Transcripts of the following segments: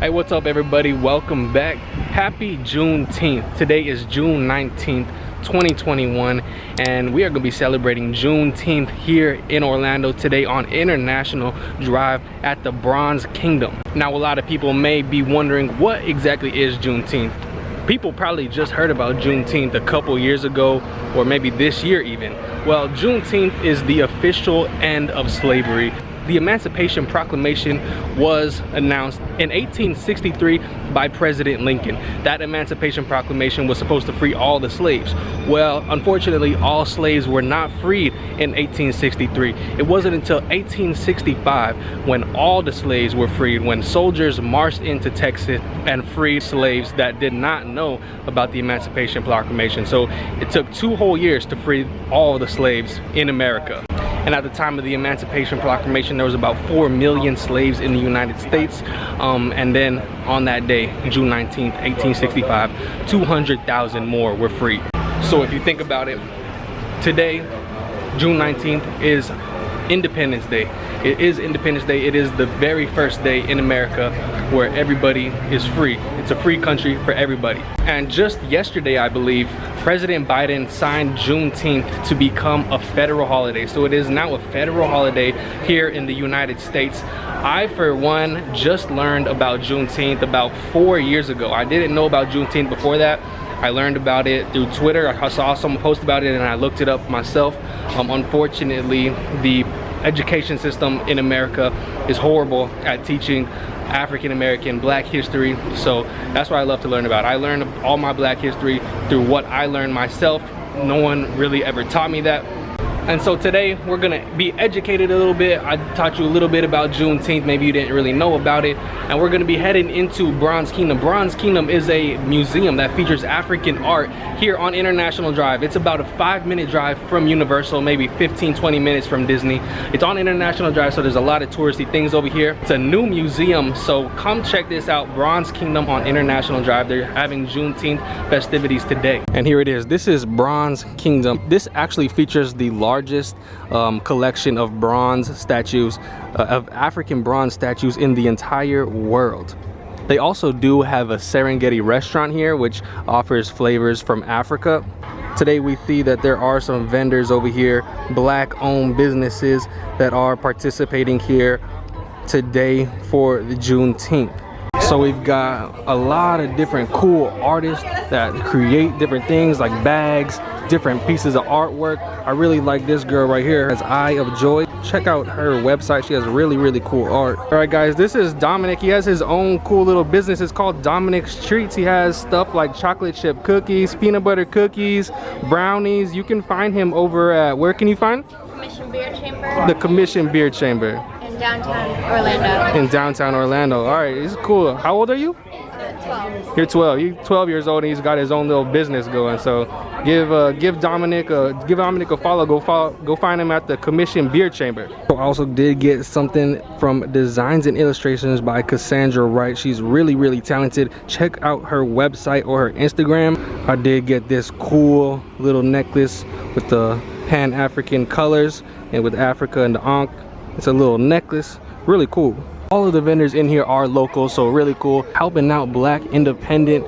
Hey, what's up everybody? Welcome back. Happy Juneteenth. Today is June 19th, 2021, and we are going to be celebrating Juneteenth here in Orlando today on International Drive at the Bronze Kingdom. Now, a lot of people may be wondering, what exactly is Juneteenth? People probably just heard about Juneteenth a couple years ago, or maybe this year even. Well, Juneteenth is the official end of slavery. The Emancipation Proclamation was announced in 1863 by President Lincoln. That Emancipation Proclamation was supposed to free all the slaves. Well, unfortunately, all slaves were not freed in 1863. It wasn't until 1865 when all the slaves were freed, when soldiers marched into Texas and freed slaves that did not know about the Emancipation Proclamation. So it took 2 whole years to free all the slaves in America. And at the time of the Emancipation Proclamation, there was about 4 million slaves in the United States. And then on that day, June 19th, 1865, 200,000 more were freed. So if you think about it, today, June 19th is Independence Day. It is Independence Day. It is the very first day in America where everybody is free. It's a free country for everybody. And just yesterday, I believe, President Biden signed Juneteenth to become a federal holiday. So it is now a federal holiday here in the United States. I, for one, just learned about Juneteenth about 4 years ago. I didn't know about Juneteenth before that. I learned about it through Twitter. I saw someone post about it and I looked it up myself. Unfortunately, the education system in America is horrible at teaching African American Black history. So that's what I love to learn about. I learned all my Black history through what I learned myself. No one really ever taught me that. And so today we're gonna be educated a little bit. I taught you a little bit about Juneteenth, maybe you didn't really know about it. And we're gonna be heading into Bronze Kingdom. Bronze Kingdom is a museum that features African art here on International Drive. It's about a 5-minute drive from Universal, maybe 15-20 minutes from Disney. It's on International Drive, so there's a lot of touristy things over here. It's a new museum, so come check this out. Bronze Kingdom on International Drive. They're having Juneteenth festivities today. And here it is. This is Bronze Kingdom. This actually features the largest collection of bronze statues, of African bronze statues in the entire world. They also do have a Serengeti restaurant here, which offers flavors from Africa. Today we see that there are some vendors over here, Black-owned businesses that are participating here today for the Juneteenth. So we've got a lot of different cool artists that create different things like bags, different pieces of artwork. I really like this girl right here, has Eye of Joy. Check out her website. She has really cool art. All right guys, this is Dominic. He has his own cool little business. It's called Dominic's Treats. He has stuff like chocolate chip cookies, peanut butter cookies, brownies. You can find him over at, where can you find? Commission Beer Chamber. The Commission Beer Chamber. In downtown Orlando. In downtown Orlando. All right, it's cool. How old are you? 12. You're 12. You're 12 years old and he's got his own little business going. So give Dominic a follow. Go find him at the Commission Beer Chamber. I also did get something from Designs and Illustrations by Cassandra Wright. She's really talented. Check out her website or her Instagram. I did get this cool little necklace with the Pan-African colors and with Africa and the Ankh. It's a little necklace, really cool. All of the vendors in here are local, so really cool. Helping out Black independent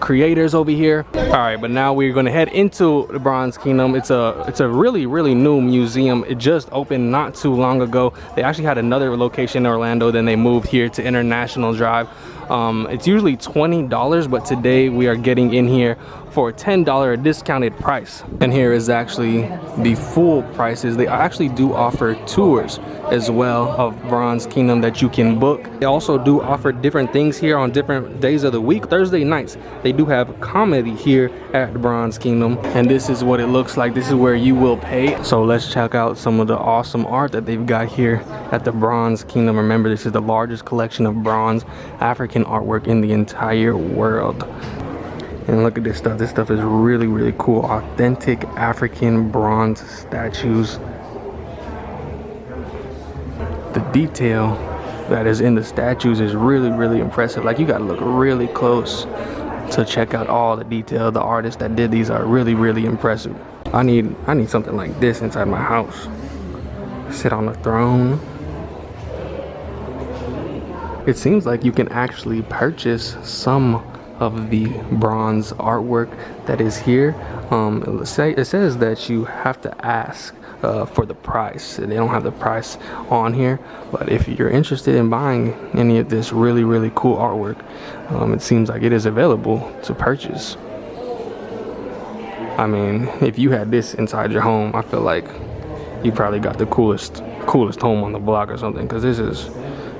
creators over here. All right, but now we're gonna head into the Bronze Kingdom. It's a really new museum. It just opened not too long ago. They actually had another location in Orlando, then they moved here to International Drive. It's usually $20, but today we are getting in here for a $10 discounted price. And here is actually the full prices. They actually do offer tours as well of Bronze Kingdom that you can book. They also do offer different things here on different days of the week. Thursday nights, they do have comedy here at the Bronze Kingdom. And this is what it looks like. This is where you will pay. So let's check out some of the awesome art that they've got here at the Bronze Kingdom. Remember, this is the largest collection of bronze African artwork in the entire world. And look at this stuff. This stuff is really cool. Authentic African bronze statues. The detail that is in the statues is really impressive. Like, you gotta look really close to check out all the detail. The artists that did these are really impressive. I need something like this inside my house. Sit on the throne. It seems like you can actually purchase some of the bronze artwork that is here. It says that you have to ask for the price. They don't have the price on here, but if you're interested in buying any of this really cool artwork, it seems like it is available to purchase. I mean, if you had this inside your home, I feel like you probably got the coolest home on the block or something, because this is,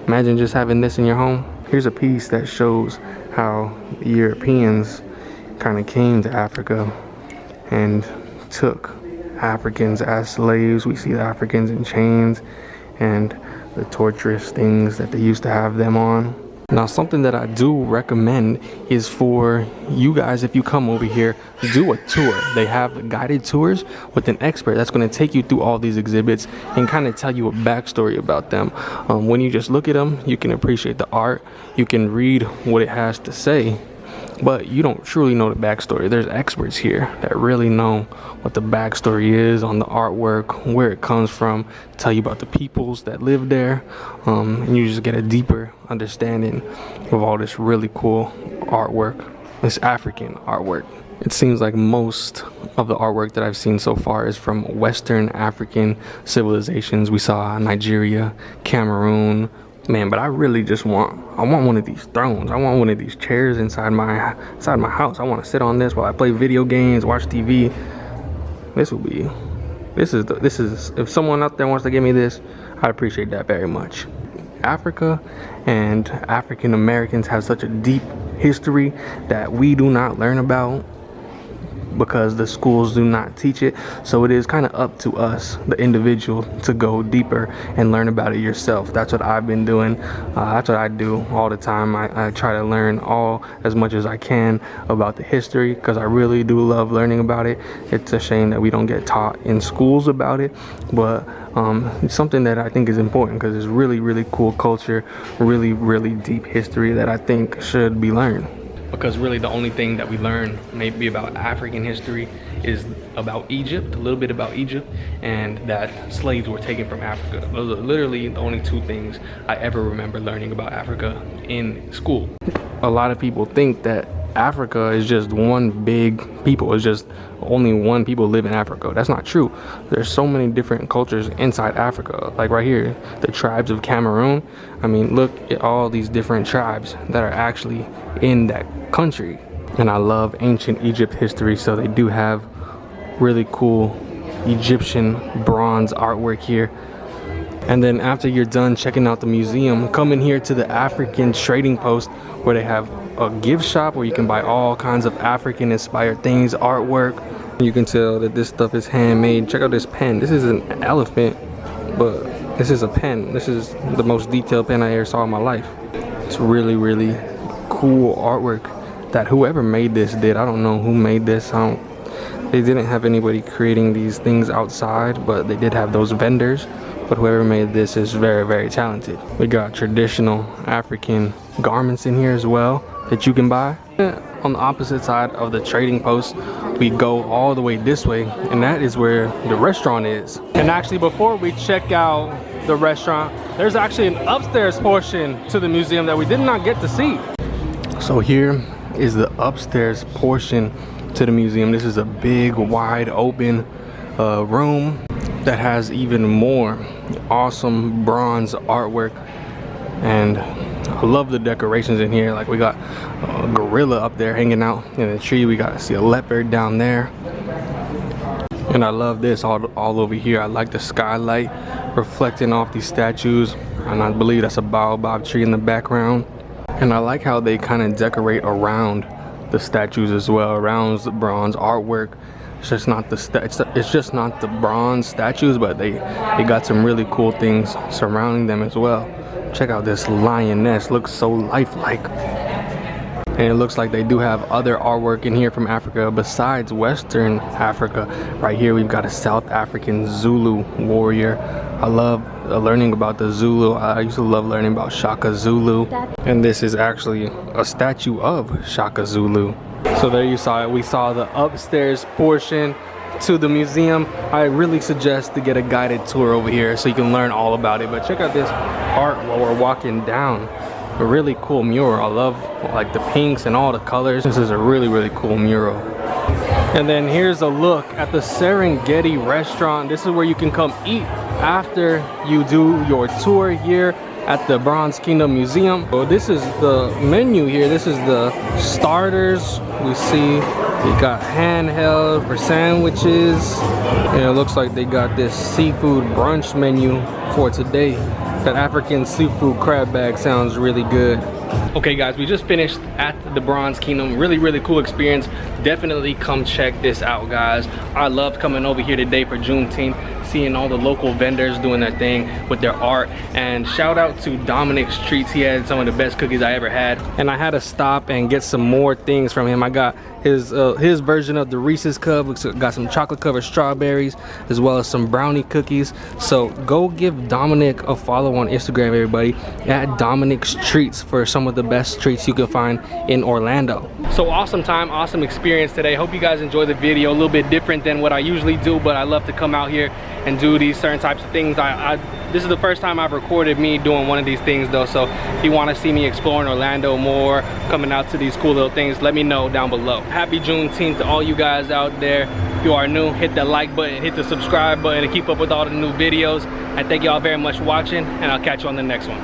imagine just having this in your home. Here's a piece that shows how the Europeans kind of came to Africa and took Africans as slaves. We see the Africans in chains and the torturous things that they used to have them on. Now, something that I do recommend is for you guys, if you come over here, do a tour. They have guided tours with an expert that's going to take you through all these exhibits and kind of tell you a backstory about them. When you just look at them, you can appreciate the art, you can read what it has to say, but you don't truly know the backstory. There's experts here that really know what the backstory is on the artwork, where it comes from, tell you about the peoples that live there, and you just get a deeper understanding of all this really cool artwork, this African artwork. It seems like most of the artwork that I've seen so far is from Western African civilizations. We saw Nigeria, Cameroon. Man, but I really just want one of these thrones. I want one of these chairs inside my house. I want to sit on this while I play video games, watch TV. This is if someone out there wants to give me this, I'd appreciate that very much. Africa and African Americans have such a deep history that we do not learn about because the schools do not teach it. So it is kind of up to us, the individual, to go deeper and learn about it yourself. That's what I've been doing. That's what I do all the time. I try to learn as much as I can about the history, because I really do love learning about it. It's a shame that we don't get taught in schools about it, but it's something that I think is important, because it's really cool culture, really deep history that I think should be learned. Because really the only thing that we learn maybe about African history is about Egypt, a little bit about Egypt, and that slaves were taken from Africa. Those are literally the only two things I ever remember learning about Africa in school. A lot of people think that Africa is just one big people. It's just only one people live in Africa. That's not true. There's so many different cultures inside Africa. Like right here, the tribes of Cameroon. I mean, look at all these different tribes that are actually in that country. And I love ancient Egypt history, so they do have really cool Egyptian bronze artwork here. And then after you're done checking out the museum, come in here to the African trading post, where they have a gift shop where you can buy all kinds of African inspired things, artwork. You can tell that this stuff is handmade. Check out this pen. This is an elephant, but this is a pen. This is the most detailed pen I ever saw in my life. It's really cool artwork that whoever made this did. I don't know who made this. They didn't have anybody creating these things outside, but they did have those vendors. But whoever made this is very talented. We got traditional African garments in here as well that you can buy. On the opposite side of the trading post, we go all the way this way, and that is where the restaurant is. And actually, before we check out the restaurant, there's actually an upstairs portion to the museum that we did not get to see. So here is the upstairs portion to the museum. This is a big, wide open room that has even more awesome bronze artwork, and I love the decorations in here. Like, we got a gorilla up there hanging out in a tree. We got to see a leopard down there, and I love this all over here. I like the skylight reflecting off these statues, and I believe that's a baobab tree in the background. And I like how they kind of decorate around the statues as well, around the bronze artwork. It's just not the bronze statues, but they got some really cool things surrounding them as well. Check out this lioness, looks so lifelike. And it looks like they do have other artwork in here from Africa besides Western Africa. Right here we've got a South African Zulu warrior. I love learning about the Zulu. I used to love learning about Shaka Zulu. And this is actually a statue of Shaka Zulu. So there you saw it. We saw the upstairs portion to the museum. I really suggest to get a guided tour over here so you can learn all about it. But check out this art while we're walking down. a really cool mural. I love like the pinks and all the colors. This is a really cool mural. And then here's a look at the Serengeti restaurant. This is where you can come eat after you do your tour here at the Bronze Kingdom Museum. So this is the menu here. This is the starters. We see you got handheld for sandwiches. And it looks like they got this seafood brunch menu for today. That African seafood crab bag sounds really good. Okay guys, we just finished at the Bronze Kingdom. Really cool experience. Definitely come check this out, guys. I loved coming over here today for Juneteenth, seeing all the local vendors doing their thing with their art. And shout out to Dominic's Treats. He had some of the best cookies I ever had. And I had to stop and get some more things from him. I got his version of the Reese's cup. We got some chocolate covered strawberries as well as some brownie cookies. So go give Dominic a follow on Instagram, everybody, at Dominic's Treats for some of the best treats you can find in Orlando. So awesome time, awesome experience today. Hope you guys enjoyed the video. A little bit different than what I usually do, but I love to come out here and do these certain types of things. This is the first time I've recorded me doing one of these things though, so if you want to see me exploring Orlando more, coming out to these cool little things, let me know down below. Happy Juneteenth to all you guys out there. If you are new, hit that like button, hit the subscribe button to keep up with all the new videos. And thank you all very much for watching, and I'll catch you on the next one.